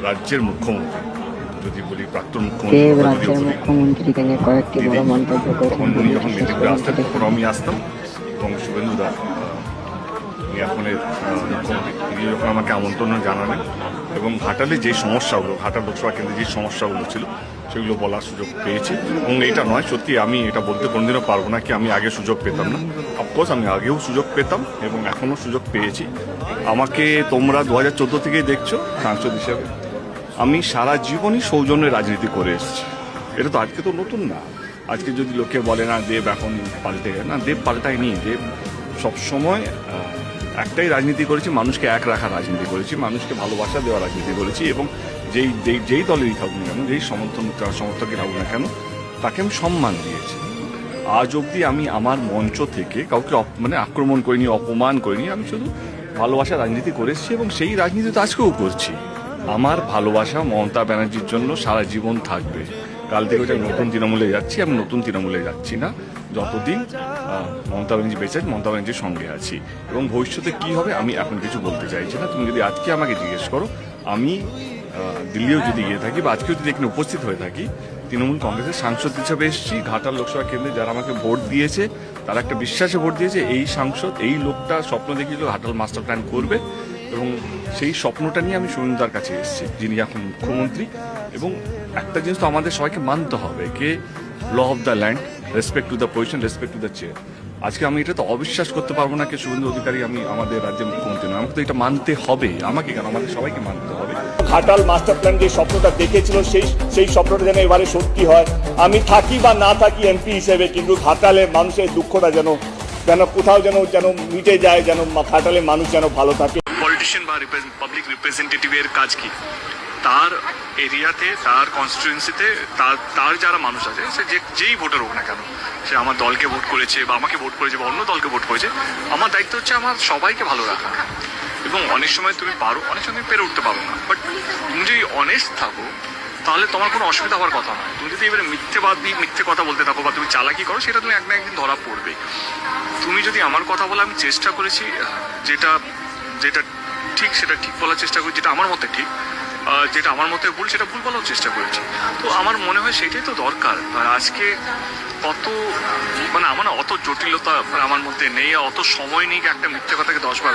রাজ্যের মুখ্যমন্ত্রী, যদি বলি প্রাক্তন মুখ্যমন্ত্রীকে নিয়ে কয়েকটি বড় মন্তব্য করেছেন। উনি যখন মেদিনীপুরে আসতেন তখন আমি আসতাম এবং শুভেন্দু দা উনি এখনের মুখ্যমন্ত্রী, তিনি যখন আমাকে আমন্ত্রণ জানালেন এবং ঘাটালে যে সমস্যাগুলো, ঘাটাল লোকসভা কেন্দ্রে যে সমস্যাগুলো ছিল সেগুলো বলার সুযোগ পেয়েছি। এবং এটা নয়, সত্যি আমি এটা বলতে কোনোদিনও পারবো না কি আমি আগে সুযোগ পেতাম না। অফকোর্স আমি আগেও সুযোগ পেতাম এবং এখনও সুযোগ পেয়েছি। আমাকে তোমরা 2014 থেকেই দেখছো সাংসদ হিসেবে। আমি সারা জীবনই সৌজন্যের রাজনীতি করে এসেছি। এটা তো আজকে তো নতুন না। আজকে যদি লোকে বলে না দেব এখন পাল্টে না, দেব পাল্টায়নি। দেব সবসময় একটাই রাজনীতি করেছি, মানুষকে এক রাখার রাজনীতি করেছি, মানুষকে ভালোবাসা দেওয়ার রাজনীতি করেছি এবং যেই দলেরই থাকুক না কেন, যেই সমর্থকই থাকুক না কেন, তাকে আমি সম্মান দিয়েছি। আজ অবধি আমি আমার মঞ্চ থেকে কাউকে আক্রমণ করিনি, অপমান করিনি। আমি শুধু ভালোবাসার রাজনীতি করেছি এবং সেই রাজনীতি তো আজকেও করছি। আমার ভালোবাসা মমতা ব্যানার্জির জন্য সারা জীবন থাকবে। কাল থেকে ওটা নতুন তৃণমূলে যাচ্ছি, আমি নতুন তৃণমূলে যাচ্ছি না। যতদিন মমতা ব্যানার্জি বেঁচে আছে, মমতা ব্যানার্জির সঙ্গে আছি এবং ভবিষ্যতে কি হবে আমি এখন কিছু বলতে চাইছি না। তুমি যদি আজকে আমাকে জিজ্ঞেস করো, আমি দিল্লিও যদি গিয়ে থাকি বা আজকেও যদি এখানে উপস্থিত হয়ে থাকি, তৃণমূল কংগ্রেসের সাংসদ হিসেবে এসেছি। ঘাটাল লোকসভা কেন্দ্রে যারা আমাকে ভোট দিয়েছে তারা একটা বিশ্বাসে ভোট দিয়েছে। এই সাংসদ, এই লোকটা স্বপ্ন দেখিয়েছিল ঘাটাল মাস্টার প্ল্যান করবে এবং সেই স্বপ্নটা নিয়ে আমি শুভেন্দুদার কাছে এসেছি, যিনি এখন মুখ্যমন্ত্রী। এবং একটা জিনিস তো আমাদের সবাইকে মানতে হবে, কে law of the land, respect to the position, respect to the chair. আজকে আমি এটা তো অবিশ্বাস করতে পারবো না কে শুভেন্দু অধিকারী আমি আমাদের রাজ্যের মুখ্যমন্ত্রী নয়। আমাকে তো এটা মানতে হবে, আমাকে কেন, আমাদের সবাইকে মানতে হবে। ঘাটাল মাস্টার প্ল্যান যে স্বপ্নটা দেখেছিল সেই স্বপ্নটা যেন এবারে সত্যি হয়। আমি থাকি বা না থাকি এমপি হিসেবে, কিন্তু ঘাটালের মানুষের দুঃখটা যেন কোথাও যেন মিটে যায়, যেন ঘাটালের মানুষ যেন ভালো থাকে। পলিটিশিয়ান বা পাবলিক রিপ্রেজেন্টেটিভের কাজ কি? তার এরিয়াতে, তার কনস্টিটুয়েন্সিতে তার যারা মানুষ আছে, সে যেই ভোটার হোক না কেন, সে আমার দলকে ভোট করেছে বা আমাকে ভোট করেছে বা অন্য দলকে ভোট করেছে, আমার দায়িত্ব হচ্ছে আমার সবাইকে ভালো রাখা। এবং অনেক সময় তুমি পারো, অনেক সময় পেরে উঠতে পারো না, বাট তুমি যদি অনেস্ট থাকো তাহলে তোমার কোনো অসুবিধা হওয়ার কথা নয়। তুমি যদি এবারে মিথ্যে কথা বলতে থাকো বা তুমি চালাকি করো, সেটা তুমি একদিন ধরা পড়বে। তুমি যদি আমার কথা বলে, আমি চেষ্টা করেছি যেটা ঠিক সেটা ঠিক বলার চেষ্টা করি, যেটা আমার মতে ঠিক, যেটা আমার মতে ভুল সেটা ভুল বলার চেষ্টা করেছি। তো আমার মনে হয় সেটাই তো দরকার। আর আজকে কত আমার অত জটিলতা আমার মধ্যে নেই, অত সময় নেই একটা মিথ্যে কথাকে 10 বার